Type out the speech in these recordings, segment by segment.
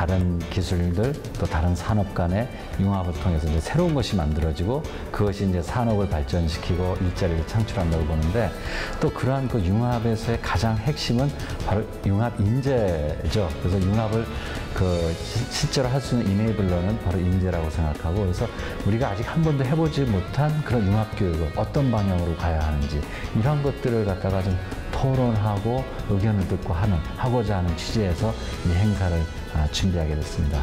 다른 기술들 또 다른 산업 간의 융합을 통해서 이제 새로운 것이 만들어지고 그것이 이제 산업을 발전시키고 일자리를 창출한다고 보는데 또 그러한 그 융합에서의 가장 핵심은 바로 융합 인재죠. 그래서 융합을 실제로 할 수 있는 이네이블러는 바로 인재라고 생각하고 그래서 우리가 아직 한 번도 해보지 못한 그런 융합 교육을 어떤 방향으로 가야 하는지 이런 것들을 갖다가 좀 토론하고 의견을 듣고 하고자 하는 취지에서 이 행사를 준비하게 됐습니다.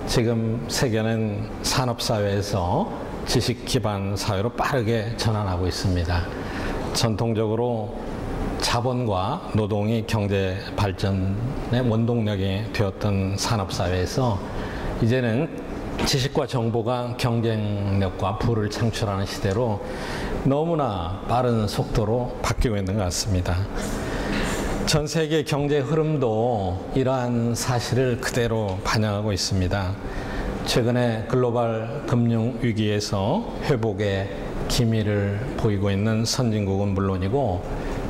지금 세계는 산업사회에서 지식 기반 사회로 빠르게 전환하고 있습니다. 전통적으로 자본과 노동이 경제 발전의 원동력이 되었던 산업사회에서 이제는 지식과 정보가 경쟁력과 부를 창출하는 시대로 너무나 빠른 속도로 바뀌고 있는 것 같습니다. 전 세계 경제 흐름도 이러한 사실을 그대로 반영하고 있습니다. 최근에 글로벌 금융 위기에서 회복의 기미를 보이고 있는 선진국은 물론이고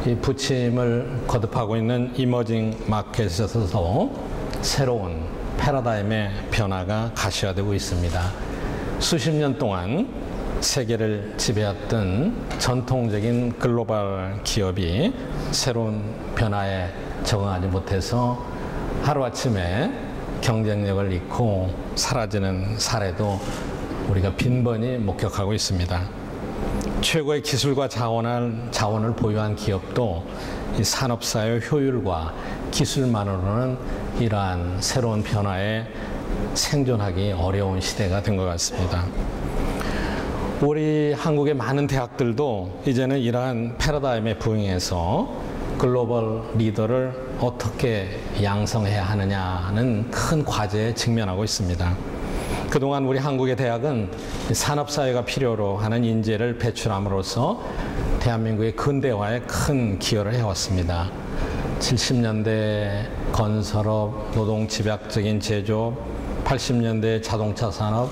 이 부침을 거듭하고 있는 이머징 마켓에서도 새로운 패러다임의 변화가 가시화되고 있습니다. 수십 년 동안 세계를 지배했던 전통적인 글로벌 기업이 새로운 변화에 적응하지 못해서 하루아침에 경쟁력을 잃고 사라지는 사례도 우리가 빈번히 목격하고 있습니다. 최고의 기술과 자원을 보유한 기업도 이 산업사의 효율과 기술만으로는 이러한 새로운 변화에 생존하기 어려운 시대가 된 것 같습니다. 우리 한국의 많은 대학들도 이제는 이러한 패러다임에 부응해서 글로벌 리더를 어떻게 양성해야 하느냐는 큰 과제에 직면하고 있습니다. 그동안 우리 한국의 대학은 산업사회가 필요로 하는 인재를 배출함으로써 대한민국의 근대화에 큰 기여를 해왔습니다. 70년대 건설업, 노동 집약적인 제조업, 80년대 자동차 산업,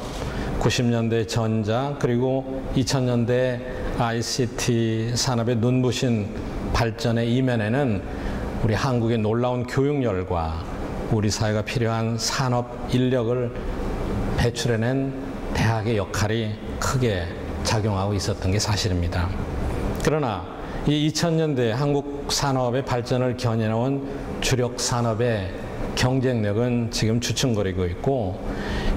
90년대 전자, 그리고 2000년대 ICT 산업의 눈부신 발전의 이면에는 우리 한국의 놀라운 교육열과 우리 사회가 필요한 산업 인력을 배출해낸 대학의 역할이 크게 작용하고 있었던 게 사실입니다. 그러나 이 2000년대 한국 산업의 발전을 견인해온 주력 산업의 경쟁력은 지금 주춤거리고 있고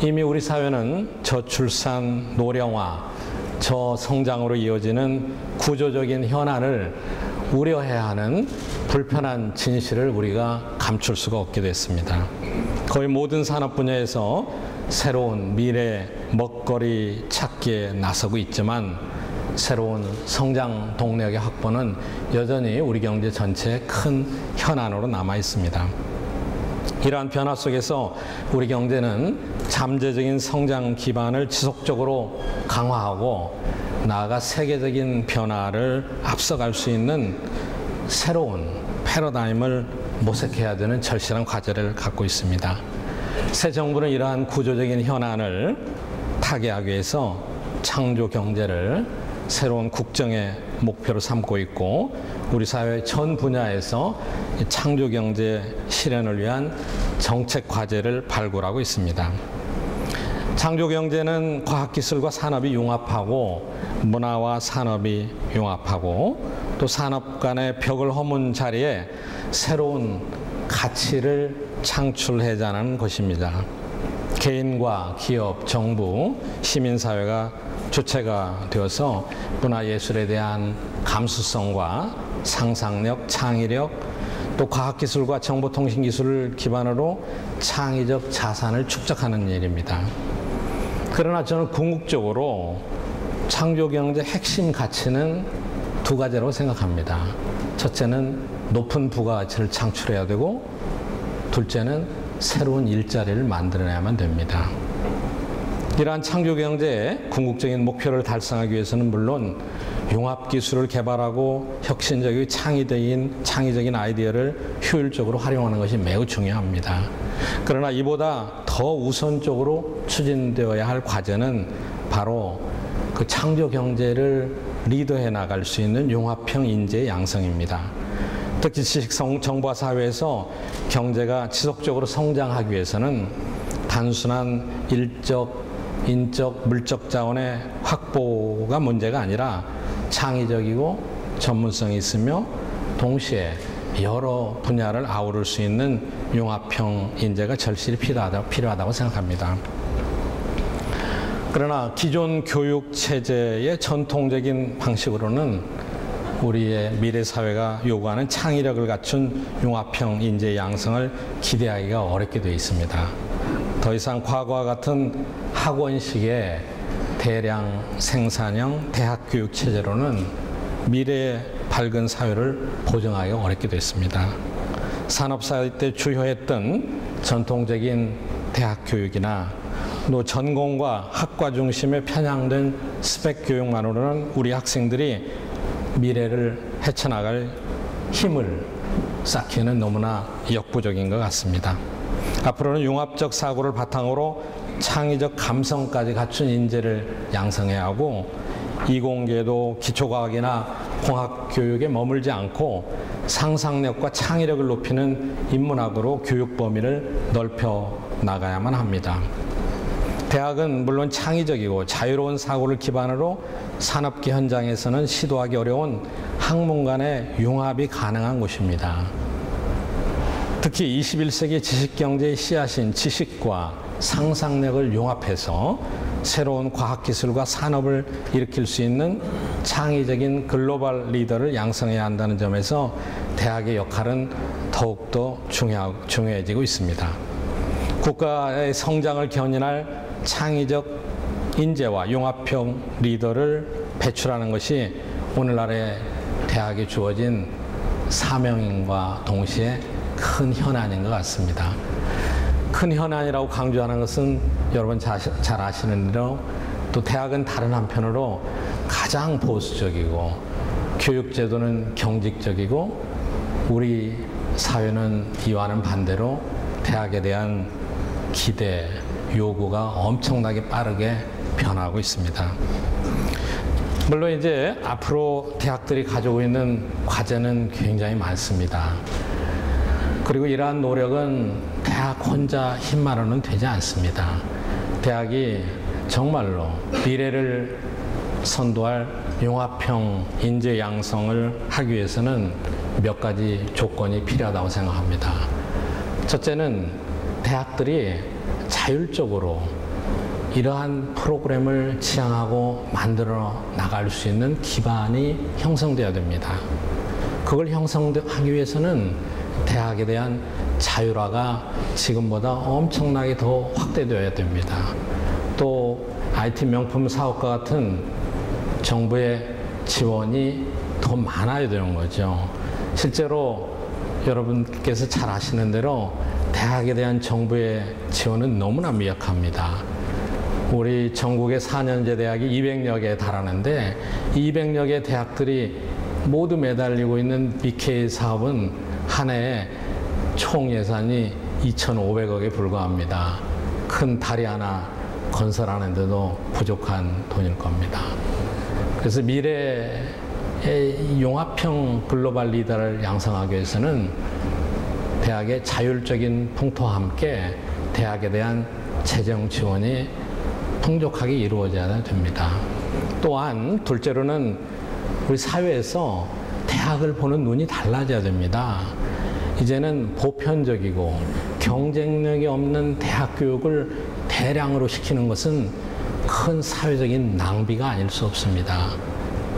이미 우리 사회는 저출산, 노령화, 저성장으로 이어지는 구조적인 현안을 우려해야 하는 불편한 진실을 우리가 감출 수가 없게 됐습니다. 거의 모든 산업 분야에서 새로운 미래 먹거리 찾기에 나서고 있지만 새로운 성장 동력의 확보는 여전히 우리 경제 전체의 큰 현안으로 남아 있습니다. 이러한 변화 속에서 우리 경제는 잠재적인 성장 기반을 지속적으로 강화하고 나아가 세계적인 변화를 앞서갈 수 있는 새로운 패러다임을 모색해야 되는 절실한 과제를 갖고 있습니다. 새 정부는 이러한 구조적인 현안을 타개하기 위해서 창조 경제를 새로운 국정의 목표로 삼고 있고 우리 사회 전 분야에서 창조 경제 실현을 위한 정책 과제를 발굴하고 있습니다. 창조 경제는 과학기술과 산업이 융합하고 문화와 산업이 융합하고 또 산업 간의 벽을 허문 자리에 새로운 가치를 창출하자는 것입니다. 개인과 기업, 정부, 시민사회가 주체가 되어서 문화예술에 대한 감수성과 상상력, 창의력, 또 과학기술과 정보통신기술을 기반으로 창의적 자산을 축적하는 일입니다. 그러나 저는 궁극적으로 창조경제 핵심 가치는 두 가지라고 생각합니다. 첫째는 높은 부가가치를 창출해야 되고, 둘째는 새로운 일자리를 만들어내야만 됩니다. 이러한 창조경제의 궁극적인 목표를 달성하기 위해서는 물론 융합기술을 개발하고 혁신적이고 창의적인 아이디어를 효율적으로 활용하는 것이 매우 중요합니다. 그러나 이보다 더 우선적으로 추진되어야 할 과제는 바로 그 창조경제를 리더해 나갈 수 있는 융합형 인재 양성입니다. 특히 지식정보화 사회에서 경제가 지속적으로 성장하기 위해서는 단순한 인적, 물적 자원의 확보가 문제가 아니라 창의적이고 전문성이 있으며 동시에 여러 분야를 아우를 수 있는 융합형 인재가 절실히 필요하다고 생각합니다. 그러나 기존 교육 체제의 전통적인 방식으로는 우리의 미래 사회가 요구하는 창의력을 갖춘 융합형 인재 양성을 기대하기가 어렵게 되어 있습니다. 더 이상 과거와 같은 학원식의 대량 생산형 대학 교육 체제로는 미래의 밝은 사회를 보증하기가 어렵게 됐습니다. 산업사회 때 주효했던 전통적인 대학 교육이나 또 전공과 학과 중심의 편향된 스펙 교육만으로는 우리 학생들이 미래를 헤쳐나갈 힘을 쌓기는 너무나 역부족인 것 같습니다. 앞으로는 융합적 사고를 바탕으로 창의적 감성까지 갖춘 인재를 양성해야 하고, 이공계도 기초과학이나 공학교육에 머물지 않고 상상력과 창의력을 높이는 인문학으로 교육 범위를 넓혀 나가야만 합니다. 대학은 물론 창의적이고 자유로운 사고를 기반으로 산업계 현장에서는 시도하기 어려운 학문 간의 융합이 가능한 곳입니다. 특히 21세기 지식경제의 씨앗인 지식과 상상력을 융합해서 새로운 과학기술과 산업을 일으킬 수 있는 창의적인 글로벌 리더를 양성해야 한다는 점에서 대학의 역할은 더욱더 중요해지고 있습니다. 국가의 성장을 견인할 창의적 인재와 융합형 리더를 배출하는 것이 오늘날의 대학에 주어진 사명과 동시에 큰 현안인 것 같습니다. 큰 현안이라고 강조하는 것은 여러분 잘 아시는 대로 또 대학은 다른 한편으로 가장 보수적이고 교육제도는 경직적이고 우리 사회는 이와는 반대로 대학에 대한 기대, 요구가 엄청나게 빠르게 변하고 있습니다. 물론 이제 앞으로 대학들이 가지고 있는 과제는 굉장히 많습니다. 그리고 이러한 노력은 대학 혼자 힘만으로는 되지 않습니다. 대학이 정말로 미래를 선도할 융합형 인재 양성을 하기 위해서는 몇 가지 조건이 필요하다고 생각합니다. 첫째는 대학들이 자율적으로 이러한 프로그램을 지향하고 만들어 나갈 수 있는 기반이 형성되어야 됩니다. 그걸 형성하기 위해서는 대학에 대한 자율화가 지금보다 엄청나게 더 확대되어야 됩니다. 또 IT 명품 사업과 같은 정부의 지원이 더 많아야 되는 거죠. 실제로 여러분께서 잘 아시는 대로 대학에 대한 정부의 지원은 너무나 미약합니다. 우리 전국의 4년제 대학이 200여 개에 달하는데 200여 개 대학들이 모두 매달리고 있는 BK 사업은 한 해에 총 예산이 2,500억에 불과합니다. 큰 다리 하나 건설하는데도 부족한 돈일 겁니다. 그래서 미래의 융합형 글로벌 리더를 양성하기 위해서는 대학의 자율적인 풍토와 함께 대학에 대한 재정 지원이 풍족하게 이루어져야 됩니다. 또한 둘째로는 우리 사회에서 대학을 보는 눈이 달라져야 됩니다. 이제는 보편적이고 경쟁력이 없는 대학 교육을 대량으로 시키는 것은 큰 사회적인 낭비가 아닐 수 없습니다.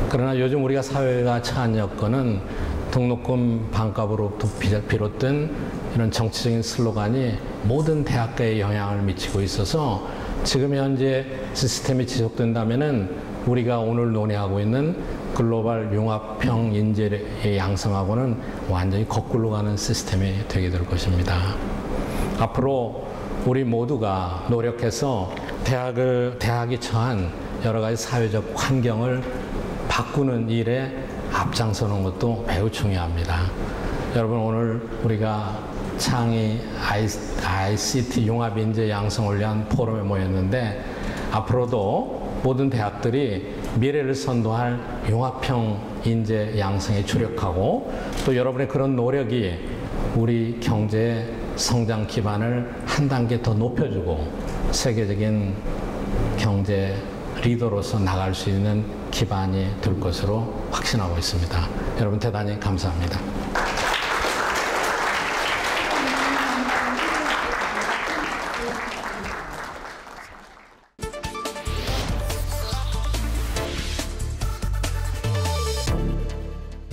그러나 요즘 우리가 사회가 처한 여건은 등록금 반값으로부터 비롯된 이런 정치적인 슬로건이 모든 대학가에 영향을 미치고 있어서 지금 현재 시스템이 지속된다면은 우리가 오늘 논의하고 있는 글로벌 융합형 인재의 양성하고는 완전히 거꾸로 가는 시스템이 되게 될 것입니다. 앞으로 우리 모두가 노력해서 대학이 처한 여러 가지 사회적 환경을 바꾸는 일에 앞장서는 것도 매우 중요합니다. 여러분, 오늘 우리가 창의 ICT 융합 인재 양성을 위한 포럼에 모였는데 앞으로도 모든 대학들이 미래를 선도할 융합형 인재 양성에 주력하고 또 여러분의 그런 노력이 우리 경제의 성장 기반을 한 단계 더 높여주고 세계적인 경제 리더로서 나갈 수 있는 기반이 될 것으로 확신하고 있습니다. 여러분 대단히 감사합니다.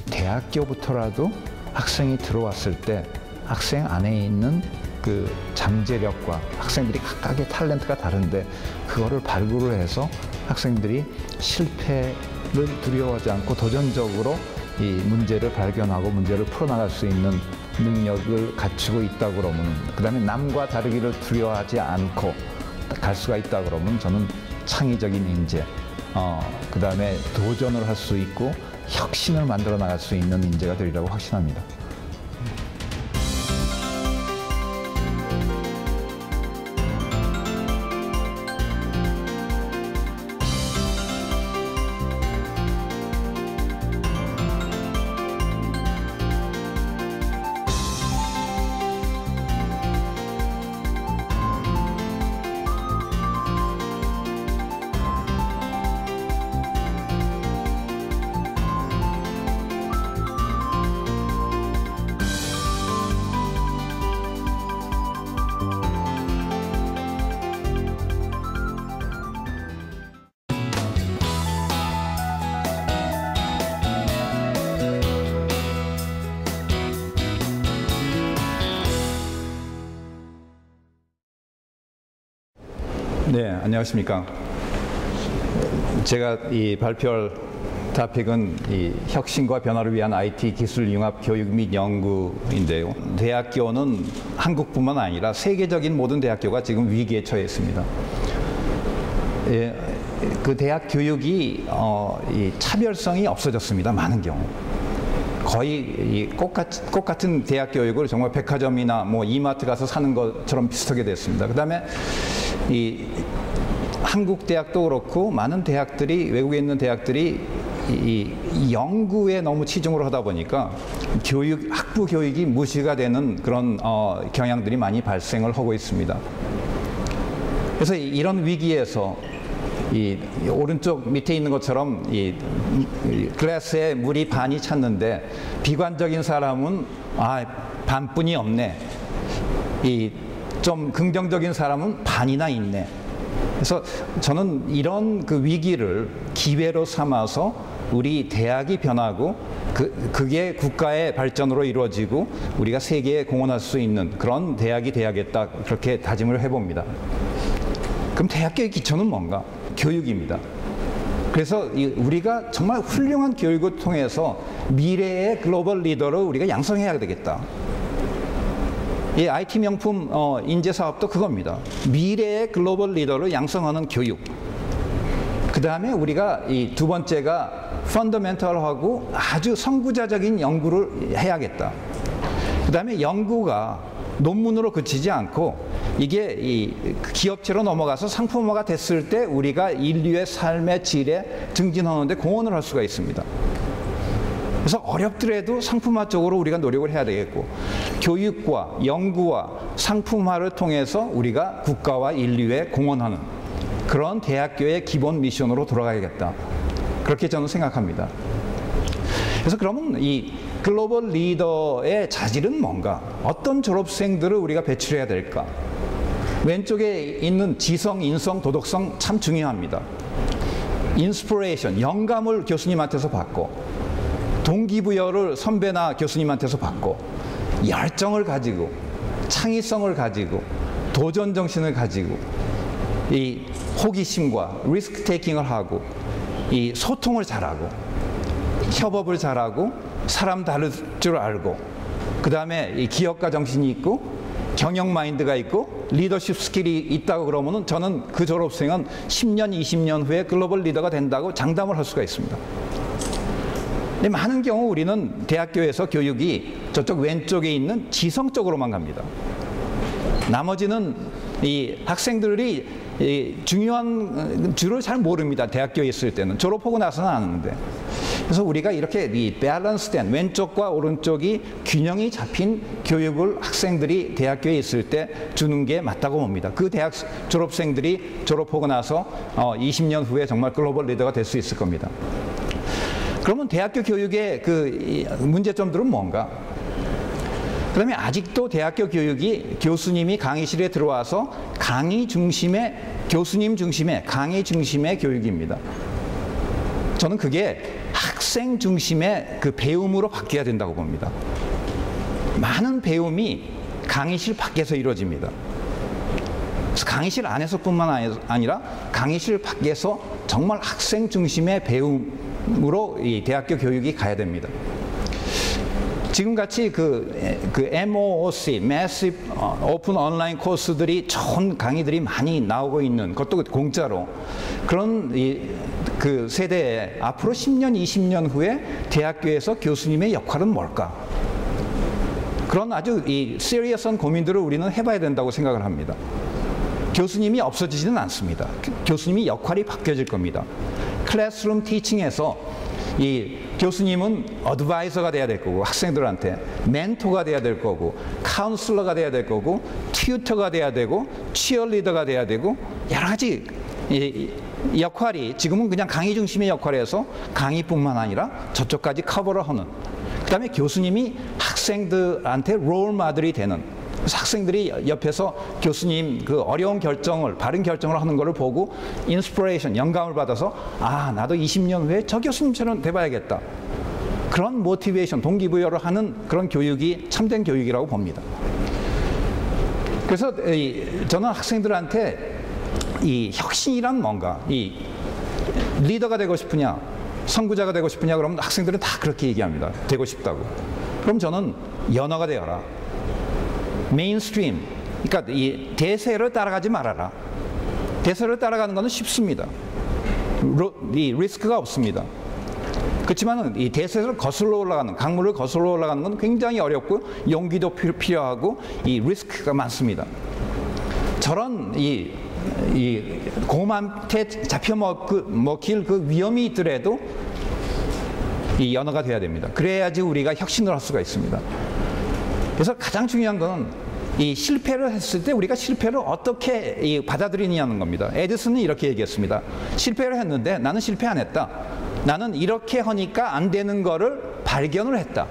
대학교부터라도 학생이 들어왔을 때 학생 안에 있는 그 잠재력과 학생들이 각각의 탤런트가 다른데 그거를 발굴을 해서 학생들이 실패를 두려워하지 않고 도전적으로 이 문제를 발견하고 문제를 풀어나갈 수 있는 능력을 갖추고 있다 그러면, 그 다음에 남과 다르기를 두려워하지 않고 갈 수가 있다 그러면 저는 창의적인 인재, 그 다음에 도전을 할 수 있고 혁신을 만들어 나갈 수 있는 인재가 되리라고 확신합니다. 네, 안녕하십니까. 제가 이 발표할 토픽은 이 혁신과 변화를 위한 IT 기술 융합 교육 및 연구인데요. 대학교는 한국뿐만 아니라 세계적인 모든 대학교가 지금 위기에 처해 있습니다. 예, 그 대학 교육이 이 차별성이 없어졌습니다. 많은 경우. 거의 이 똑같은 대학 교육을 정말 백화점이나 뭐 이마트 가서 사는 것처럼 비슷하게 됐습니다. 그다음에 이 한국 대학도 그렇고 많은 대학들이, 외국에 있는 대학들이 이 연구에 너무 치중을 하다 보니까 학부 교육이 무시가 되는 그런 경향들이 많이 발생을 하고 있습니다. 그래서 이런 위기에서 이 오른쪽 밑에 있는 것처럼 이 글라스에 물이 반이 찼는데 비관적인 사람은 반뿐이 없네. 이 좀 긍정적인 사람은 반이나 있네. 그래서 저는 이런 그 위기를 기회로 삼아서 우리 대학이 변하고 그게 국가의 발전으로 이루어지고 우리가 세계에 공헌할 수 있는 그런 대학이 돼야겠다, 그렇게 다짐을 해봅니다. 그럼 대학교의 기초는 뭔가? 교육입니다. 그래서 우리가 정말 훌륭한 교육을 통해서 미래의 글로벌 리더를 우리가 양성해야 되겠다. 이 IT 명품 인재 사업도 그겁니다. 미래의 글로벌 리더를 양성하는 교육. 그 다음에 우리가 이 두 번째가 펀더멘털하고 아주 선구자적인 연구를 해야겠다. 그 다음에 연구가 논문으로 그치지 않고 이게 이 기업체로 넘어가서 상품화가 됐을 때 우리가 인류의 삶의 질에 증진하는 데 공헌을 할 수가 있습니다. 그래서 어렵더라도 상품화 쪽으로 우리가 노력을 해야 되겠고, 교육과 연구와 상품화를 통해서 우리가 국가와 인류에 공헌하는 그런 대학교의 기본 미션으로 돌아가야겠다. 그렇게 저는 생각합니다. 그래서 그러면 이 글로벌 리더의 자질은 뭔가? 어떤 졸업생들을 우리가 배출해야 될까? 왼쪽에 있는 지성, 인성, 도덕성 참 중요합니다. 인스피레이션, 영감을 교수님한테서 받고, 동기부여를 선배나 교수님한테서 받고, 열정을 가지고, 창의성을 가지고, 도전 정신을 가지고, 이 호기심과 리스크 테이킹을 하고, 이 소통을 잘하고, 협업을 잘하고, 사람 다룰 줄 알고, 그 다음에 이 기업가 정신이 있고, 경영 마인드가 있고, 리더십 스킬이 있다고 그러면은 저는 그 졸업생은 10년, 20년 후에 글로벌 리더가 된다고 장담을 할 수가 있습니다. 근데 많은 경우 우리는 대학교에서 교육이 저쪽 왼쪽에 있는 지성 쪽으로만 갑니다. 나머지는 이 학생들이 이 중요한 줄을 잘 모릅니다. 대학교에 있을 때는. 졸업하고 나서는 아는데. 그래서 우리가 이렇게 이 밸런스된 왼쪽과 오른쪽이 균형이 잡힌 교육을 학생들이 대학교에 있을 때 주는 게 맞다고 봅니다. 그 대학 졸업생들이 졸업하고 나서 20년 후에 정말 글로벌 리더가 될 수 있을 겁니다. 그러면 대학교 교육의 그 문제점들은 뭔가? 그 다음에 아직도 대학교 교육이 교수님이 강의실에 들어와서 강의 중심의, 교수님 중심의, 강의 중심의 교육입니다. 저는 그게 학생 중심의 그 배움으로 바뀌어야 된다고 봅니다. 많은 배움이 강의실 밖에서 이루어집니다. 그래서 강의실 안에서뿐만 아니라 강의실 밖에서 정말 학생 중심의 배움으로 이 대학교 교육이 가야 됩니다. 지금같이 그 MOOC, Massive Open Online 코스들이 좋은 강의들이 많이 나오고 있는, 그것도 공짜로, 그런 그 세대에 앞으로 10년, 20년 후에 대학교에서 교수님의 역할은 뭘까? 그런 아주 이 시리어스한 고민들을 우리는 해봐야 된다고 생각을 합니다. 교수님이 없어지지는 않습니다. 교수님이 역할이 바뀌어질 겁니다. 클래스룸 티칭에서 이 교수님은 어드바이저가 돼야 될 거고, 학생들한테 멘토가 돼야 될 거고, 카운슬러가 돼야 될 거고, 튜터가 돼야 되고, 치어리더가 돼야 되고, 여러 가지 이 역할이 지금은 그냥 강의 중심의 역할에서 강의뿐만 아니라 저쪽까지 커버를 하는, 그 다음에 교수님이 학생들한테 롤 모델이 되는, 그래서 학생들이 옆에서 교수님 그 어려운 결정을, 바른 결정을 하는 것을 보고 인스피레이션, 영감을 받아서 아, 나도 20년 후에 저 교수님처럼 돼봐야겠다. 그런 모티베이션, 동기부여를 하는 그런 교육이 참된 교육이라고 봅니다. 그래서 저는 학생들한테 이 혁신이란 뭔가, 이 리더가 되고 싶으냐, 선구자가 되고 싶으냐 그러면 학생들은 다 그렇게 얘기합니다. 되고 싶다고. 그럼 저는 연어가 되어라. 메인스트림, 그러니까 이 대세를 따라가지 말아라. 대세를 따라가는 것은 쉽습니다. 이 리스크가 없습니다. 그렇지만 이 대세를 거슬러 올라가는, 강물을 거슬러 올라가는 건 굉장히 어렵고 용기도 필요하고 이 리스크가 많습니다. 저런 이 곰한테 잡혀먹힐 그 위험이 있더라도 이 연어가 돼야 됩니다. 그래야지 우리가 혁신을 할 수가 있습니다. 그래서 가장 중요한 건 이 실패를 했을 때 우리가 실패를 어떻게 받아들이느냐는 겁니다. 에디슨은 이렇게 얘기했습니다. 실패를 했는데 나는 실패 안 했다. 나는 이렇게 하니까 안 되는 거를 발견을 했다.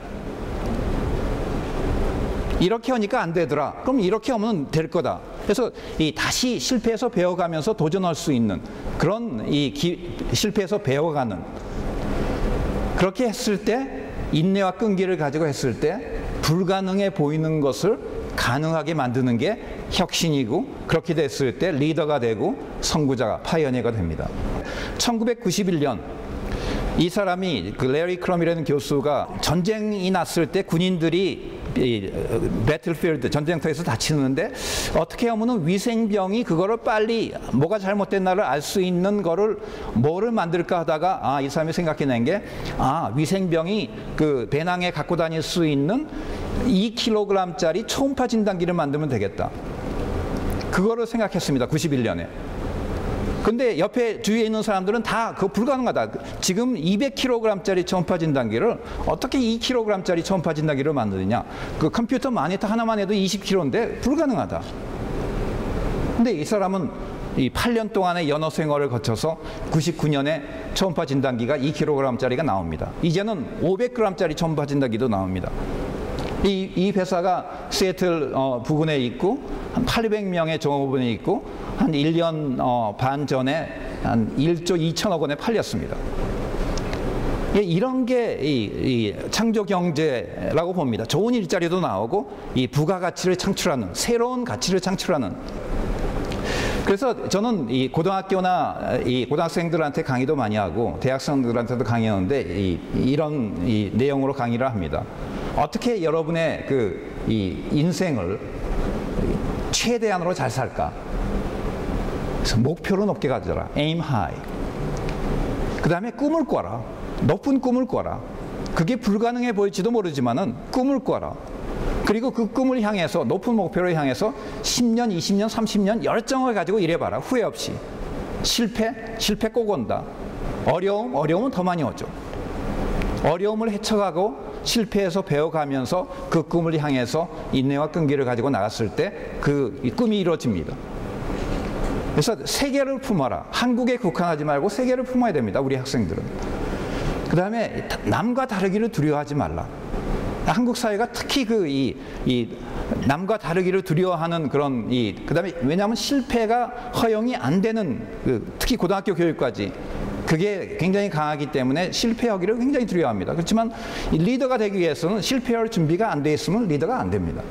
이렇게 하니까 안 되더라. 그럼 이렇게 하면 될 거다. 그래서 다시 실패해서 배워가면서 도전할 수 있는 그런 실패해서 배워가는, 그렇게 했을 때 인내와 끈기를 가지고 했을 때 불가능해 보이는 것을 가능하게 만드는 게 혁신이고, 그렇게 됐을 때 리더가 되고 선구자가, 파이어니어가 됩니다. 1991년 이 사람이, 그 레리 크럼이라는 교수가 전쟁이 났을 때 군인들이 배틀필드, 전쟁터에서 다치는데 어떻게 하면 위생병이 그거를 빨리 뭐가 잘못됐나를 알 수 있는 거를 뭐를 만들까 하다가 이 사람이 생각해낸 게 위생병이 그 배낭에 갖고 다닐 수 있는 2kg짜리 초음파 진단기를 만들면 되겠다. 그거를 생각했습니다. 91년에. 근데 옆에 주위에 있는 사람들은 다 그거 불가능하다. 지금 200kg짜리 초음파 진단기를 어떻게 2kg짜리 초음파 진단기를 만드느냐. 그 컴퓨터 모니터 하나만 해도 20kg인데 불가능하다. 근데 이 사람은 이 8년 동안의 연어 생활을 거쳐서 99년에 초음파 진단기가 2kg짜리가 나옵니다. 이제는 500g짜리 초음파 진단기도 나옵니다. 이 회사가 시애틀 부근에 있고 한 800명의 종업원이 있고 한 1년 반 전에 한 1조 2천억 원에 팔렸습니다. 이런 게 이 창조 경제라고 봅니다. 좋은 일자리도 나오고 이 부가가치를 창출하는, 새로운 가치를 창출하는. 그래서 저는 이 고등학교나 이 고등학생들한테 강의도 많이 하고 대학생들한테도 강의하는데 이런 이 내용으로 강의를 합니다. 어떻게 여러분의 이 인생을 최대한으로 잘 살까? 그래서 목표를 높게 가져라. aim high. 그 다음에 꿈을 꿔라. 높은 꿈을 꿔라. 그게 불가능해 보일지도 모르지만은 꿈을 꿔라. 그리고 그 꿈을 향해서, 높은 목표를 향해서 10년, 20년, 30년 열정을 가지고 일해봐라. 후회 없이. 실패 꼭 온다. 어려움은 더 많이 오죠. 어려움을 헤쳐가고 실패해서 배워가면서 그 꿈을 향해서 인내와 끈기를 가지고 나갔을 때 그 꿈이 이루어집니다. 그래서 세계를 품어라. 한국에 국한하지 말고 세계를 품어야 됩니다. 우리 학생들은. 그 다음에 남과 다르기를 두려워하지 말라. 한국 사회가 특히 이 남과 다르기를 두려워하는 그런 그 다음에 왜냐하면 실패가 허용이 안 되는 특히 고등학교 교육까지 그게 굉장히 강하기 때문에 실패하기를 굉장히 두려워합니다. 그렇지만 리더가 되기 위해서는 실패할 준비가 안 돼 있으면 리더가 안 됩니다.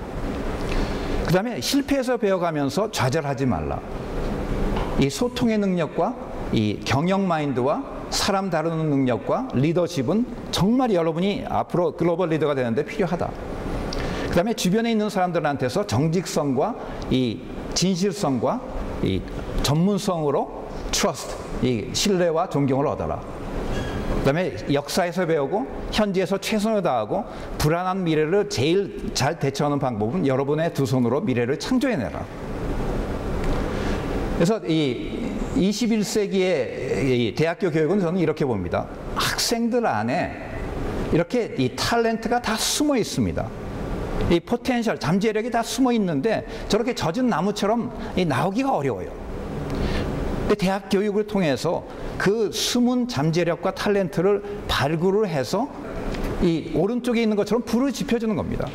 그 다음에 실패해서 배워가면서 좌절하지 말라. 이 소통의 능력과 이 경영 마인드와 사람 다루는 능력과 리더십은 정말 여러분이 앞으로 글로벌 리더가 되는데 필요하다. 그 다음에 주변에 있는 사람들한테서 정직성과 이 진실성과 이 전문성으로 트러스트, 이 신뢰와 존경을 얻어라. 그 다음에 역사에서 배우고 현지에서 최선을 다하고 불안한 미래를 제일 잘 대처하는 방법은 여러분의 두 손으로 미래를 창조해내라. 그래서 이 21세기의 이 대학교 교육은 저는 이렇게 봅니다. 학생들 안에 이렇게 이 탤런트가 다 숨어 있습니다. 이 포텐셜, 잠재력이 다 숨어 있는데 저렇게 젖은 나무처럼 나오기가 어려워요. 근데 대학 교육을 통해서 그 숨은 잠재력과 탤런트를 발굴을 해서 이 오른쪽에 있는 것처럼 불을 지펴주는 겁니다.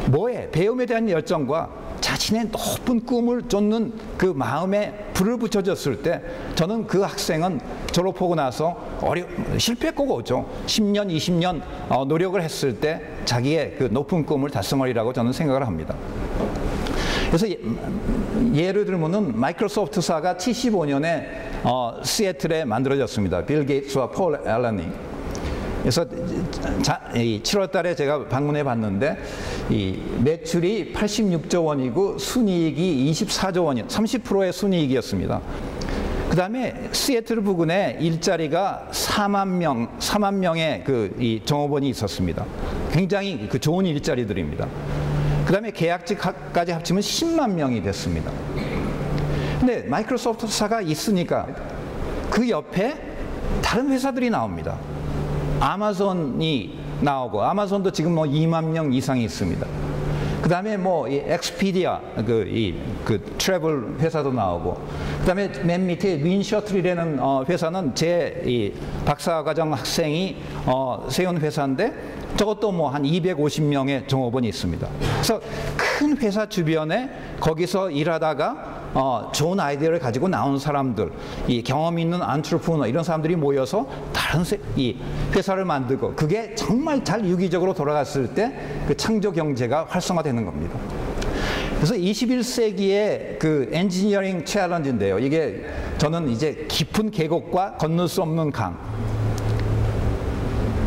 뭐에? 배움에 대한 열정과 자신의 높은 꿈을 쫓는 그 마음에 불을 붙여줬을 때 저는 그 학생은 졸업하고 나서 실패 꼭 오죠. 10년, 20년 노력을 했을 때 자기의 그 높은 꿈을 달성하리라고 저는 생각을 합니다. 그래서 예를 들면은 마이크로소프트사가 75년에 시애틀에 만들어졌습니다. 빌 게이츠와 폴 앨런이. 그래서 7월 달에 제가 방문해 봤는데 이 매출이 86조 원이고 순이익이 24조 원이요. 30%의 순이익이었습니다. 그 다음에 시애틀 부근에 일자리가 4만 명의 이 종업원이 있었습니다. 굉장히 좋은 일자리들입니다. 그 다음에 계약직까지 합치면 10만 명이 됐습니다. 근데 마이크로소프트사가 있으니까 그 옆에 다른 회사들이 나옵니다. 아마존이 나오고, 아마존도 지금 2만 명 이상이 있습니다. 그 다음에 이 엑스피디아, 트래블 회사도 나오고, 그 다음에 맨 밑에 윈셔틀이라는 회사는 제 박사과정 학생이 세운 회사인데, 저것도 한 250명의 종업원이 있습니다. 그래서 큰 회사 주변에 거기서 일하다가 좋은 아이디어를 가지고 나온 사람들, 이 경험 있는 안트로프너 이런 사람들이 모여서 다른 이 회사를 만들고 그게 정말 잘 유기적으로 돌아갔을 때 그 창조 경제가 활성화되는 겁니다. 그래서 21세기의 그 엔지니어링 챌린지인데요. 이게 저는 이제 깊은 계곡과 건널 수 없는 강.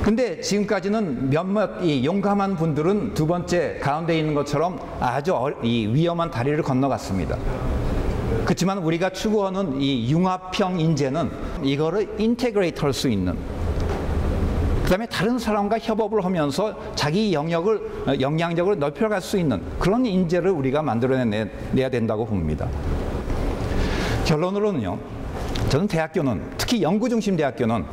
근데 지금까지는 몇몇 이 용감한 분들은 두 번째 가운데 있는 것처럼 아주 이 위험한 다리를 건너갔습니다. 그렇지만 우리가 추구하는 이 융합형 인재는 이거를 인테그레이트 할 수 있는, 그 다음에 다른 사람과 협업을 하면서 자기 영향력을 넓혀갈 수 있는 그런 인재를 우리가 만들어내야 된다고 봅니다. 결론으로는요, 저는 대학교는, 특히 연구중심 대학교는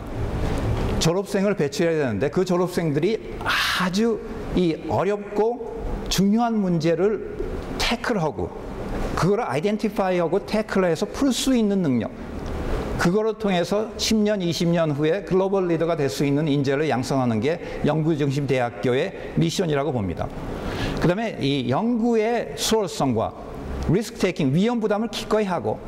졸업생을 배출해야 되는데 그 졸업생들이 아주 이 어렵고 중요한 문제를 태클하고 그걸 아이덴티파이하고 태클해서 풀 수 있는 능력, 그거를 통해서 10년, 20년 후에 글로벌 리더가 될 수 있는 인재를 양성하는 게 연구중심 대학교의 미션이라고 봅니다. 그 다음에 이 연구의 수월성과 리스크 테이킹, 위험 부담을 기꺼이 하고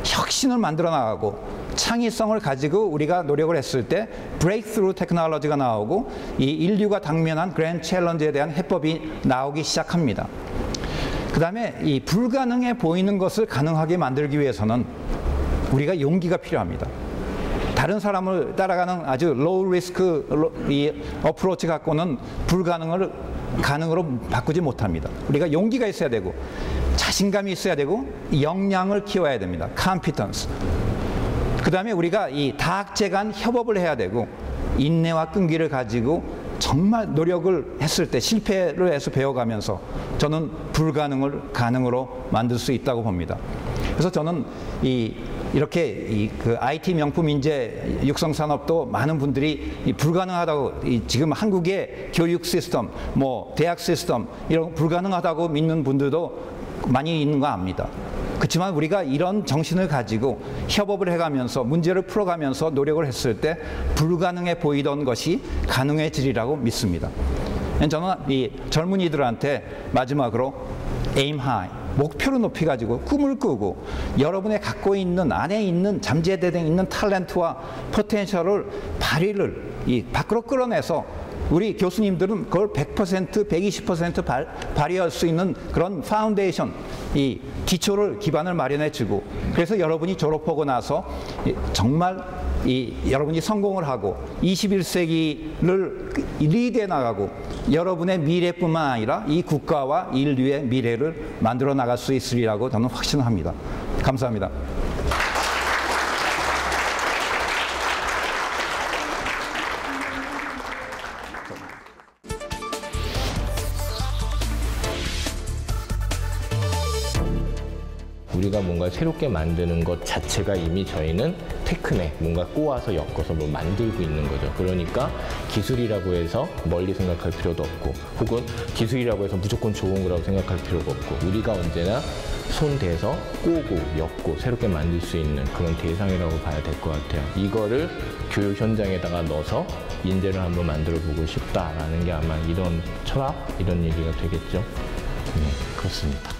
혁신을 만들어 나가고 창의성을 가지고 우리가 노력을 했을 때 브레이크스루 테크놀로지가 나오고 이 인류가 당면한 그랜드 챌린지에 대한 해법이 나오기 시작합니다. 그 다음에 이 불가능해 보이는 것을 가능하게 만들기 위해서는 우리가 용기가 필요합니다. 다른 사람을 따라가는 아주 로우 리스크 이 어프로치 갖고는 불가능을 가능으로 바꾸지 못합니다. 우리가 용기가 있어야 되고 자신감이 있어야 되고 역량을 키워야 됩니다. 컴피턴스. 그 다음에 우리가 이 다학제 간 협업을 해야 되고 인내와 끈기를 가지고 정말 노력을 했을 때 실패를 해서 배워가면서 저는 불가능을 가능으로 만들 수 있다고 봅니다. 그래서 저는 이렇게 그 IT 명품 인재 육성 산업도 많은 분들이 불가능하다고 지금 한국의 교육 시스템, 뭐 대학 시스템 이런 불가능하다고 믿는 분들도 많이 있는 거 압니다. 그렇지만 우리가 이런 정신을 가지고 협업을 해가면서 문제를 풀어가면서 노력을 했을 때 불가능해 보이던 것이 가능해지리라고 믿습니다. 저는 이 젊은이들한테 마지막으로 aim high, 목표를 높이 가지고 꿈을 꾸고 여러분의 갖고 있는 안에 있는 잠재되어 있는 탤런트와 포텐셜을 발휘를 밖으로 끌어내서 우리 교수님들은 그걸 100%, 120% 발휘할 수 있는 그런 파운데이션, 이 기초를 기반을 마련해주고 그래서 여러분이 졸업하고 나서 정말 여러분이 성공을 하고 21세기를 리드해 나가고 여러분의 미래뿐만 아니라 이 국가와 인류의 미래를 만들어 나갈 수 있으리라고 저는 확신합니다. 감사합니다. 우리가 뭔가 새롭게 만드는 것 자체가 이미 저희는 테크네 뭔가 꼬아서 엮어서 뭐 만들고 있는 거죠. 그러니까 기술이라고 해서 멀리 생각할 필요도 없고 혹은 기술이라고 해서 무조건 좋은 거라고 생각할 필요가 없고 우리가 언제나 손 대서 꼬고 엮고 새롭게 만들 수 있는 그런 대상이라고 봐야 될 것 같아요. 이거를 교육 현장에다가 넣어서 인재를 한번 만들어 보고 싶다라는 게 아마 이런 철학, 이런 얘기가 되겠죠. 네, 그렇습니다.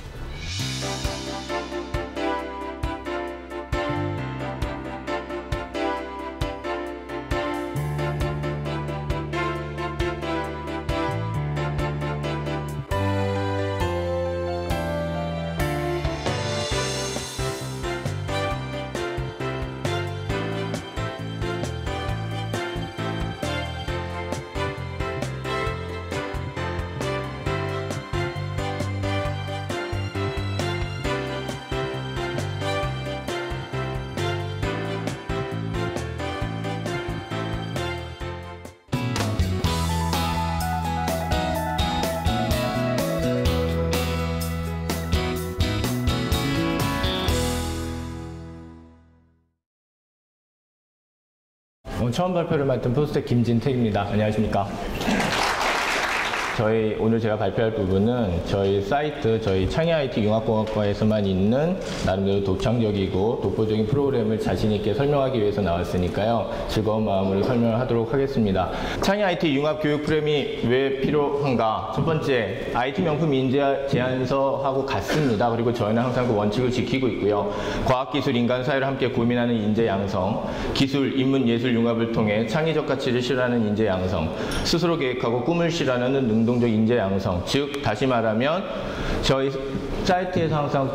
오늘 처음 발표를 맡은 포스텍 김진택입니다. 안녕하십니까. 오늘 제가 발표할 부분은 저희 사이트, 저희 창의-IT 융합공학과에서만 있는 나름대로 독창적이고 독보적인 프로그램을 자신있게 설명하기 위해서 나왔으니까요. 즐거운 마음으로 설명을 하도록 하겠습니다. 창의-IT 융합교육 프로그램이 왜 필요한가? 첫 번째, IT 명품 인재 제안서하고 같습니다. 그리고 저희는 항상 그 원칙을 지키고 있고요. 과학기술, 인간, 사회를 함께 고민하는 인재 양성, 기술, 인문, 예술 융합을 통해 창의적 가치를 실현하는 인재 양성, 스스로 계획하고 꿈을 실현하는 능동적 인재 양성, 즉 다시 말하면 저희 사이트에서 항상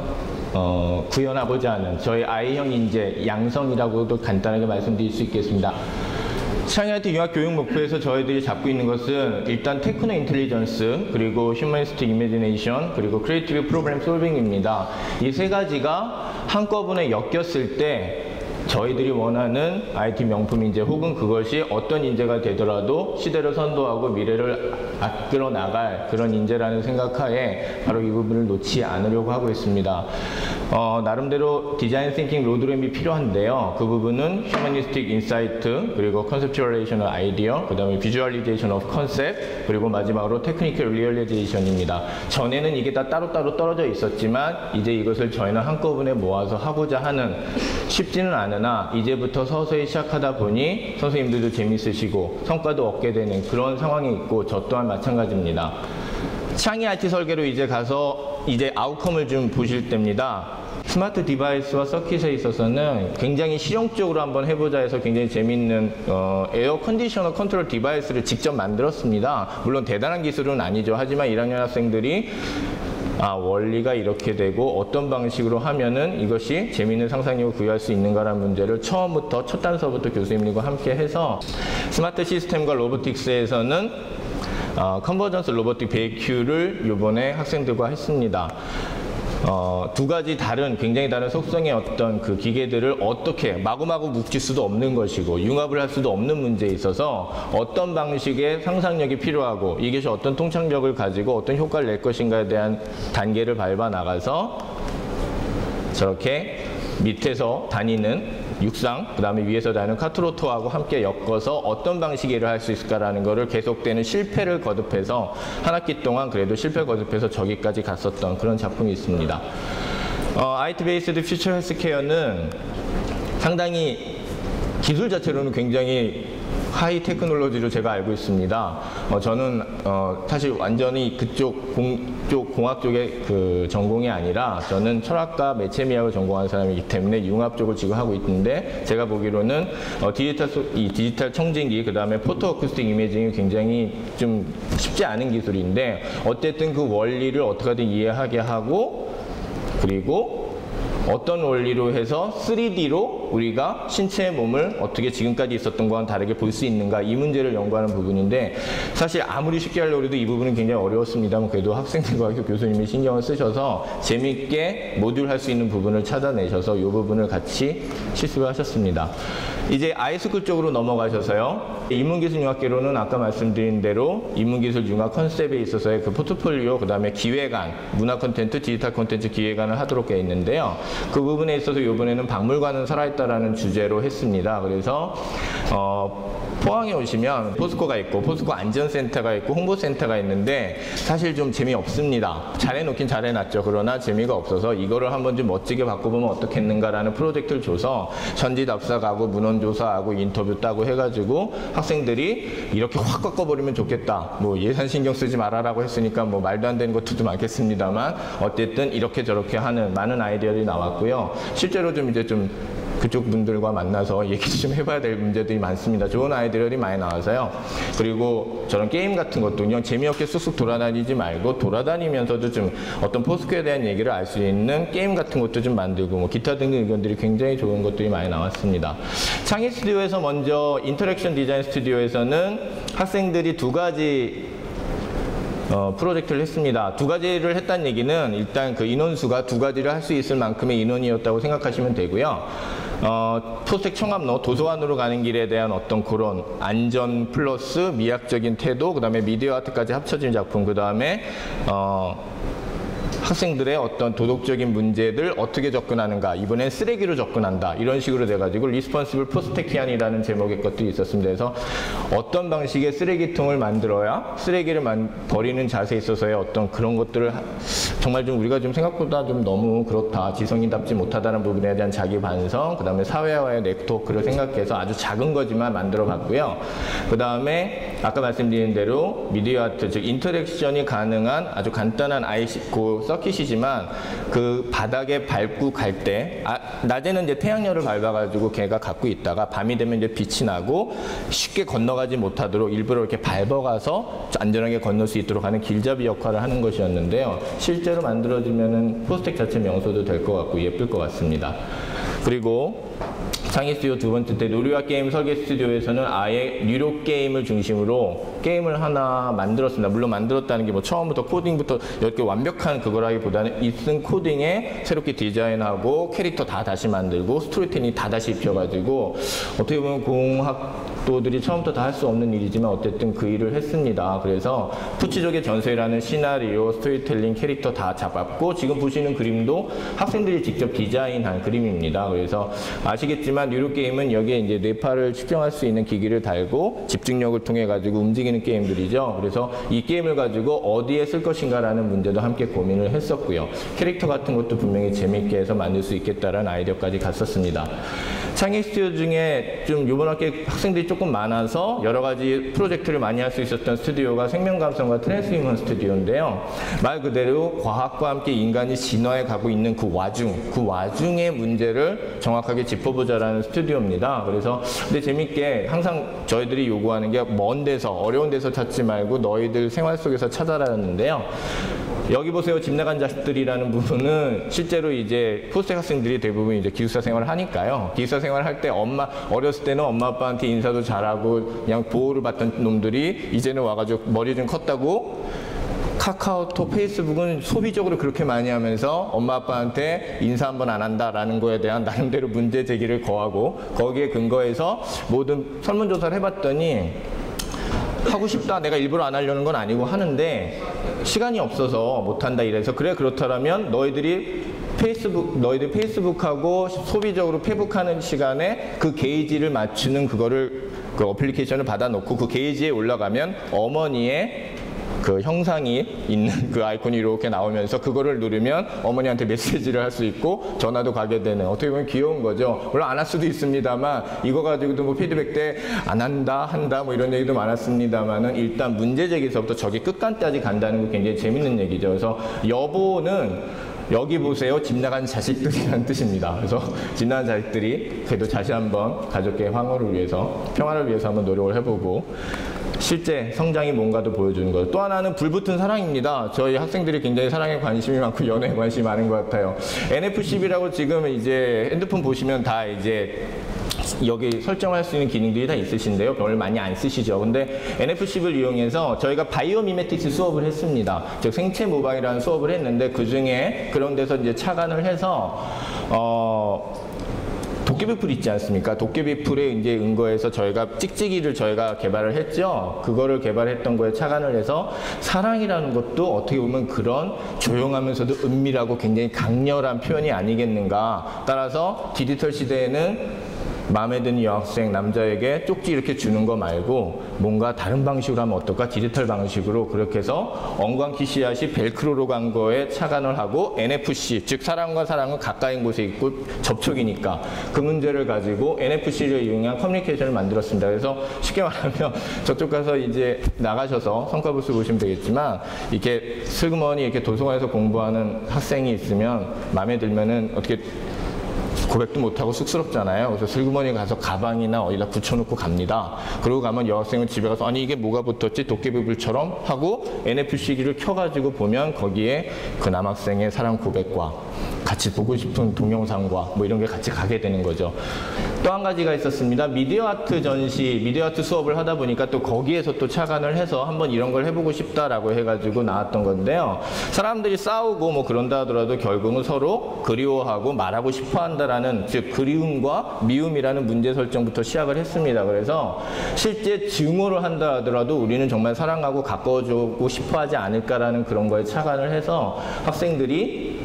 구현하고자 하는 저희 I형 인재 양성이라고도 간단하게 말씀드릴 수 있겠습니다. 창의-IT 융합 교육 목표에서 저희들이 잡고 있는 것은 일단 테크노 인텔리전스, 그리고 휴머니스틱 이미지네이션, 그리고 크리에이티브 프로그램 솔빙입니다. 이 세 가지가 한꺼번에 엮였을 때 저희들이 원하는 IT 명품 인재 혹은 그것이 어떤 인재가 되더라도 시대를 선도하고 미래를 이끌어 나갈 그런 인재라는 생각하에 바로 이 부분을 놓지 않으려고 하고 있습니다. 나름대로 디자인 띵킹 로드맵이 필요한데요. 그 부분은 휴머니스틱 인사이트, 그리고 컨셉츄얼레이셔널 아이디어, 그 다음에 비주얼리제이션 오브 컨셉, 그리고 마지막으로 테크니컬 리얼리제이션입니다. 전에는 이게 다 따로따로 떨어져 있었지만 이제 이것을 저희는 한꺼번에 모아서 하고자 하는, 쉽지는 않으나 이제부터 서서히 시작하다 보니 선생님들도 재밌으시고 성과도 얻게 되는 그런 상황이 있고, 저 또한 마찬가지입니다. 창의 IT 설계로 이제 가서 이제 아웃컴을 좀 보실 때입니다. 스마트 디바이스와 서킷에 있어서는 굉장히 실용적으로 한번 해보자 해서 굉장히 재밌는 에어 컨디셔너 컨트롤 디바이스를 직접 만들었습니다. 물론 대단한 기술은 아니죠. 하지만 1학년 학생들이 원리가 이렇게 되고 어떤 방식으로 하면은 이것이 재미있는 상상력을 구현할 수 있는가라는 문제를 처음부터, 첫 단서부터 교수님들과 함께 해서, 스마트 시스템과 로보틱스에서는 컨버전스 로보틱 BAQ를 이번에 학생들과 했습니다. 두 가지 굉장히 다른 속성의 어떤 그 기계들을 어떻게 마구마구 묶일 수도 없는 것이고 융합을 할 수도 없는 문제에 있어서 어떤 방식의 상상력이 필요하고 이것이 어떤 통찰력을 가지고 어떤 효과를 낼 것인가에 대한 단계를 밟아 나가서 저렇게 밑에서 다니는 육상, 그 다음에 위에서 다니는 카트로터하고 함께 엮어서 어떤 방식의 일을 할 수 있을까라는 거를 계속되는 실패를 거듭해서 한 학기 동안 그래도 실패 거듭해서 저기까지 갔었던 그런 작품이 있습니다. IT 베이스드 퓨처 헬스케어는 상당히 기술 자체로는 굉장히 하이 테크놀로지로 제가 알고 있습니다. 저는 사실 완전히 그쪽 공학 쪽의 그 전공이 아니라 저는 철학과 매체미학을 전공한 사람이기 때문에 융합 쪽을 지금 하고 있는데, 제가 보기로는 디지털 청진기, 그 다음에 포토 어쿠스틱 이미징이 굉장히 좀 쉽지 않은 기술인데, 어쨌든 그 원리를 어떻게든 이해하게 하고, 그리고 어떤 원리로 해서 3D로 우리가 신체의 몸을 어떻게 지금까지 있었던 거와는 다르게 볼 수 있는가, 이 문제를 연구하는 부분인데, 사실 아무리 쉽게 하려고 해도 이 부분은 굉장히 어려웠습니다만 그래도 학생들과 교수님이 신경을 쓰셔서 재미있게 모듈 할 수 있는 부분을 찾아내셔서 이 부분을 같이 실습을 하셨습니다. 이제 아이스쿨 쪽으로 넘어가셔서요. 인문기술융합계로는 아까 말씀드린 대로 인문기술융합 컨셉에 있어서의 그 포트폴리오, 그 다음에 기획안, 문화 콘텐츠, 디지털 콘텐츠 기획안을 하도록 되어 있는데요. 그 부분에 있어서 이번에는 박물관은 살아있다라는 주제로 했습니다. 그래서 포항에 오시면 포스코가 있고 포스코 안전센터가 있고 홍보센터가 있는데 사실 좀 재미없습니다. 잘해놓긴 잘해놨죠. 그러나 재미가 없어서 이거를 한번 좀 멋지게 바꿔보면 어떻겠는가라는 프로젝트를 줘서 현지답사가고 문헌조사하고 인터뷰 따고 해가지고 학생들이 이렇게 확 바꿔버리면 좋겠다. 뭐 예산 신경 쓰지 말아라고 했으니까 뭐 말도 안 되는 것들도 많겠습니다만 어쨌든 이렇게 저렇게 하는 많은 아이디어들이 나왔고요. 실제로 좀 이제 좀 그쪽 분들과 만나서 얘기도 좀 해봐야 될 문제들이 많습니다. 좋은 아이디어들이 많이 나와서요. 그리고 저런 게임 같은 것도 그냥 재미없게 쑥쑥 돌아다니지 말고 돌아다니면서도 좀 어떤 포스코에 대한 얘기를 알 수 있는 게임 같은 것도 좀 만들고 뭐 기타 등등 의견들이 굉장히 좋은 것들이 많이 나왔습니다. 창의 스튜디오에서 먼저 인터랙션 디자인 스튜디오에서는 학생들이 두 가지 프로젝트를 했습니다. 두 가지를 했다는 얘기는 일단 그 인원수가 두 가지를 할 수 있을 만큼의 인원이었다고 생각하시면 되고요. 포스텍 청암로 도서관으로 가는 길에 대한 어떤 그런 안전 플러스 미학적인 태도, 그 다음에 미디어 아트까지 합쳐진 작품, 그 다음에 학생들의 어떤 도덕적인 문제들 어떻게 접근하는가, 이번엔 쓰레기로 접근한다, 이런 식으로 돼가지고 리스폰시블 포스테키안이라는 제목의 것들이 있었습니다. 그래서 어떤 방식의 쓰레기통을 만들어야 쓰레기를 버리는 자세에 있어서의 어떤 그런 것들을 정말 좀 우리가 좀 생각보다 좀 너무 그렇다, 지성인답지 못하다는 부분에 대한 자기 반성, 그 다음에 사회와의 네트워크를 생각해서 아주 작은 거지만 만들어 봤고요. 그 다음에 아까 말씀드린 대로 미디어 아트, 즉 인터랙션이 가능한 아주 간단한 서킷이지만 그 바닥에 밟고 갈 때 낮에는 이제 태양열을 밟아가지고 걔가 갖고 있다가 밤이 되면 이제 빛이 나고 쉽게 건너가지 못하도록 일부러 이렇게 밟아가서 안전하게 건널 수 있도록 하는 길잡이 역할을 하는 것이었는데요. 실제로 만들어지면은 포스텍 자체 명소도 될 것 같고 예쁠 것 같습니다. 그리고 창의 스튜디오 두 번째 때 놀이와 게임 설계 스튜디오에서는 아예 유료 게임을 중심으로 게임을 하나 만들었습니다. 물론 만들었다는 게 뭐 처음부터 코딩부터 이렇게 완벽한 그거라기보다는 있은 코딩에 새롭게 디자인하고 캐릭터 다 다시 만들고 스토리텔링 다 다시 입혀가지고 어떻게 보면 공학도들이 처음부터 다 할 수 없는 일이지만 어쨌든 그 일을 했습니다. 그래서 푸치족의 전설이라는 시나리오, 스토리텔링, 캐릭터 다 잡았고 지금 보시는 그림도 학생들이 직접 디자인한 그림입니다. 그래서 아시겠지만 유료 게임은 여기에 이제 뇌파를 측정할 수 있는 기기를 달고 집중력을 통해 가지고 움직이는 게임들이죠. 그래서 이 게임을 가지고 어디에 쓸 것인가라는 문제도 함께 고민을 했었고요. 캐릭터 같은 것도 분명히 재밌게 해서 만들 수 있겠다라는 아이디어까지 갔었습니다. 창의 스튜디오 중에 좀 이번 학기 학생들이 조금 많아서 여러 가지 프로젝트를 많이 할 수 있었던 스튜디오가 생명감성과 트랜스휴먼 스튜디오인데요. 말 그대로 과학과 함께 인간이 진화해 가고 있는 그 와중의 문제를 정확하게 짚어보자라는 스튜디오입니다. 그래서 근데 재밌게 항상 저희들이 요구하는 게 먼 데서 어려운 데서 찾지 말고 너희들 생활 속에서 찾아라는데요. 여기 보세요. 집 나간 자식들이라는 부분은 실제로 이제 포스텍 학생들이 대부분 이제 기숙사 생활을 하니까요. 기숙사 생활을 할 때 어렸을 때는 엄마 아빠한테 인사도 잘하고 그냥 보호를 받던 놈들이 이제는 와가지고 머리 좀 컸다고 카카오톡, 페이스북은 소비적으로 그렇게 많이 하면서 엄마 아빠한테 인사 한번 안 한다라는 거에 대한 나름대로 문제 제기를 거하고 거기에 근거해서 모든 설문조사를 해봤더니 하고 싶다. 내가 일부러 안 하려는 건 아니고 하는데 시간이 없어서 못한다 이래서 그래 그렇다면 너희들 페이스북하고 소비적으로 페북하는 시간에 그 게이지를 맞추는 그거를 그 어플리케이션을 받아놓고 그 게이지에 올라가면 어머니의 그 형상이 있는 그 아이콘이 이렇게 나오면서 그거를 누르면 어머니한테 메시지를 할 수 있고 전화도 가게 되는 어떻게 보면 귀여운 거죠. 물론 안 할 수도 있습니다만 이거 가지고도 뭐 피드백 때 안 한다 뭐 이런 얘기도 많았습니다만은 일단 문제 제기서부터 저기 끝간까지 간다는 거 굉장히 재밌는 얘기죠. 그래서 여보는 여기 보세요. 집 나간 자식들이라는 뜻입니다. 그래서 집 나간 자식들이 그래도 다시 한번 가족의 황홀을 위해서 평화를 위해서 한번 노력을 해보고 실제 성장이 뭔가도 보여주는 것. 또 하나는 불붙은 사랑입니다. 저희 학생들이 굉장히 사랑에 관심이 많고 연애에 관심이 많은 것 같아요. NFC10이라고 지금 이제 핸드폰 보시면 다 이제 여기 설정할 수 있는 기능들이 다 있으신데요. 별로 많이 안 쓰시죠. 근데 NFC10을 이용해서 저희가 바이오미메틱스 수업을 했습니다. 즉 생체 모방이라는 수업을 했는데 그 중에 그런 데서 이제 착안을 해서 도깨비풀 있지 않습니까? 도깨비풀에 이제 근거해서 저희가 찍찍이를 저희가 개발을 했죠. 그거를 개발했던 거에 착안을 해서 사랑이라는 것도 어떻게 보면 그런 조용하면서도 은밀하고 굉장히 강렬한 표현이 아니겠는가. 따라서 디지털 시대에는 마음에 드는 여학생 남자에게 쪽지 이렇게 주는 거 말고 뭔가 다른 방식으로 하면 어떨까? 디지털 방식으로 그렇게 해서 엉광키 씨앗이 벨크로로 간 거에 착안을 하고 NFC, 즉 사랑과 사랑은 가까인 곳에 있고 접촉이니까 그 문제를 가지고 NFC를 이용한 커뮤니케이션을 만들었습니다. 그래서 쉽게 말하면 저쪽 가서 이제 나가셔서 성과부스 보시면 되겠지만 이렇게 슬그머니 이렇게 도서관에서 공부하는 학생이 있으면 마음에 들면은 어떻게 고백도 못하고 쑥스럽잖아요. 그래서 슬그머니 가서 가방이나 어디다 붙여놓고 갑니다. 그러고 가면 여학생은 집에 가서 아니 이게 뭐가 붙었지? 도깨비불처럼 하고 NFC기를 켜가지고 보면 거기에 그 남학생의 사랑 고백과 같이 보고 싶은 동영상과 뭐 이런 게 같이 가게 되는 거죠. 또 한 가지가 있었습니다. 미디어 아트 전시, 미디어 아트 수업을 하다 보니까 또 거기에서 또 착안을 해서 한번 이런 걸 해보고 싶다라고 해가지고 나왔던 건데요. 사람들이 싸우고 뭐 그런다 하더라도 결국은 서로 그리워하고 말하고 싶어 한다라는, 즉 그리움과 미움이라는 문제 설정부터 시작을 했습니다. 그래서 실제 증오를 한다 하더라도 우리는 정말 사랑하고 가까워지고 싶어 하지 않을까라는 그런 거에 착안을 해서 학생들이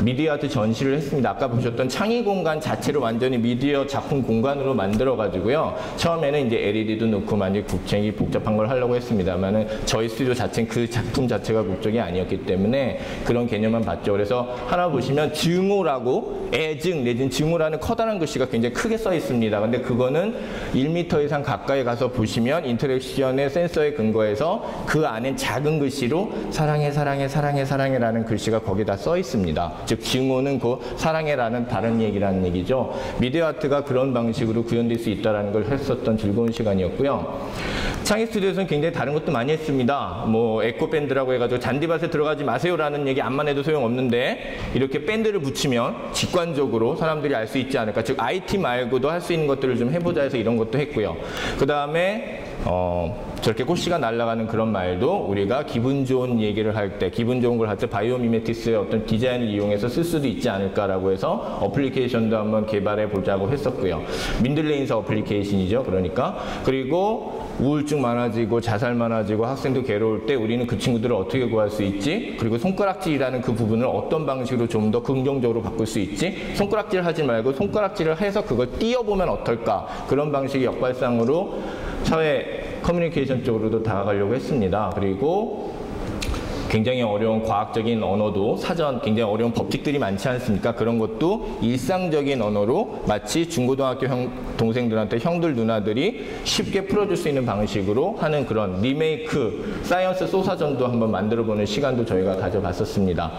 미디어 아트 전시를 했습니다. 아까 보셨던 창의 공간 자체를 완전히 미디어 작품 공간으로 만들어 가지고요. 처음에는 이제 LED도 넣고 많이 굉장히 복잡한 걸 하려고 했습니다만은 저희 스튜디오 자체는 그 작품 자체가 목적이 아니었기 때문에 그런 개념만 봤죠. 그래서 하나 보시면 증오라고 애증 내지는 증오라는 커다란 글씨가 굉장히 크게 써 있습니다. 근데 그거는 1m 이상 가까이 가서 보시면 인터랙션의 센서에 근거해서 그 안엔 작은 글씨로 사랑해 사랑해 사랑해 사랑해라는 글씨가 거기다 써 있습니다. 즉 징후는 그 사랑해라는 다른 얘기라는 얘기죠. 미디어 아트가 그런 방식으로 구현될 수 있다는 걸 했었던 즐거운 시간이었고요. 창의 스튜디오에서는 굉장히 다른 것도 많이 했습니다. 뭐 에코밴드라고 해가지고 잔디밭에 들어가지 마세요라는 얘기 암만 해도 소용없는데 이렇게 밴드를 붙이면 직관적으로 사람들이 알 수 있지 않을까. 즉 IT 말고도 할 수 있는 것들을 좀 해보자 해서 이런 것도 했고요. 그 다음에 저렇게 꽃씨가 날아가는 그런 말도 우리가 기분 좋은 얘기를 할 때, 기분 좋은 걸 할 때 바이오미메티스의 어떤 디자인을 이용해서 쓸 수도 있지 않을까라고 해서 어플리케이션도 한번 개발해 보자고 했었고요. 민들레인서 어플리케이션이죠. 그러니까. 그리고 우울증 많아지고 자살 많아지고 학생도 괴로울 때 우리는 그 친구들을 어떻게 구할 수 있지? 그리고 손가락질이라는 그 부분을 어떤 방식으로 좀 더 긍정적으로 바꿀 수 있지? 손가락질 하지 말고 손가락질을 해서 그걸 띄워보면 어떨까? 그런 방식의 역발상으로 사회 커뮤니케이션 쪽으로도 다가가려고 했습니다. 그리고 굉장히 어려운 과학적인 언어도 사전 굉장히 어려운 법칙들이 많지 않습니까? 그런 것도 일상적인 언어로 마치 중고등학교 동생들한테 형들 누나들이 쉽게 풀어줄 수 있는 방식으로 하는 그런 리메이크 사이언스 소사전도 한번 만들어보는 시간도 저희가 가져봤었습니다.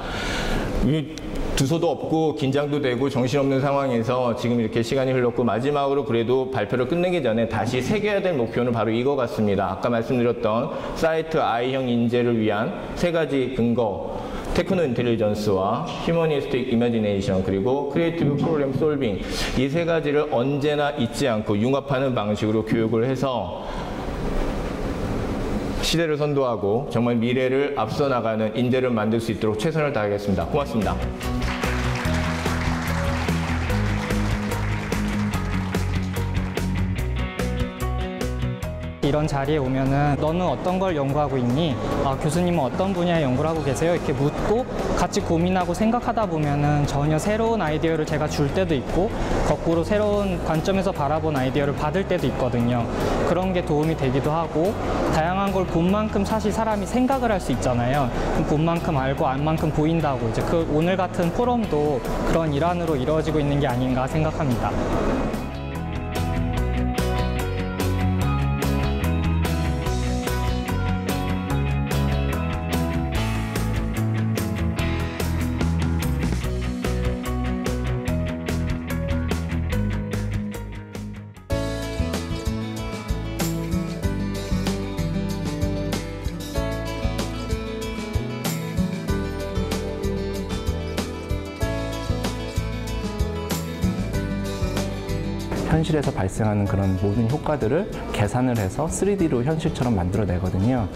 두서도 없고 긴장도 되고 정신없는 상황에서 지금 이렇게 시간이 흘렀고 마지막으로 그래도 발표를 끝내기 전에 다시 새겨야 될 목표는 바로 이거 같습니다. 아까 말씀드렸던 사이트 I형 인재를 위한 세 가지 근거, 테크노 인텔리전스와 휴머니스틱 이미지네이션 그리고 크리에이티브 프로블럼 솔빙 이 세 가지를 언제나 잊지 않고 융합하는 방식으로 교육을 해서 시대를 선도하고 정말 미래를 앞서 나가는 인재를 만들 수 있도록 최선을 다하겠습니다. 고맙습니다. 이런 자리에 오면은 너는 어떤 걸 연구하고 있니? 교수님은 어떤 분야에 연구를 하고 계세요? 이렇게 묻고 같이 고민하고 생각하다 보면은 전혀 새로운 아이디어를 제가 줄 때도 있고 거꾸로 새로운 관점에서 바라본 아이디어를 받을 때도 있거든요. 그런 게 도움이 되기도 하고 다양한 걸 본 만큼 사실 사람이 생각을 할 수 있잖아요. 본 만큼 알고 안 만큼 보인다고 이제 그 오늘 같은 포럼도 그런 일환으로 이루어지고 있는 게 아닌가 생각합니다. 현실에서 발생하는 그런 모든 효과들을 계산을 해서 3D로 현실처럼 만들어내거든요.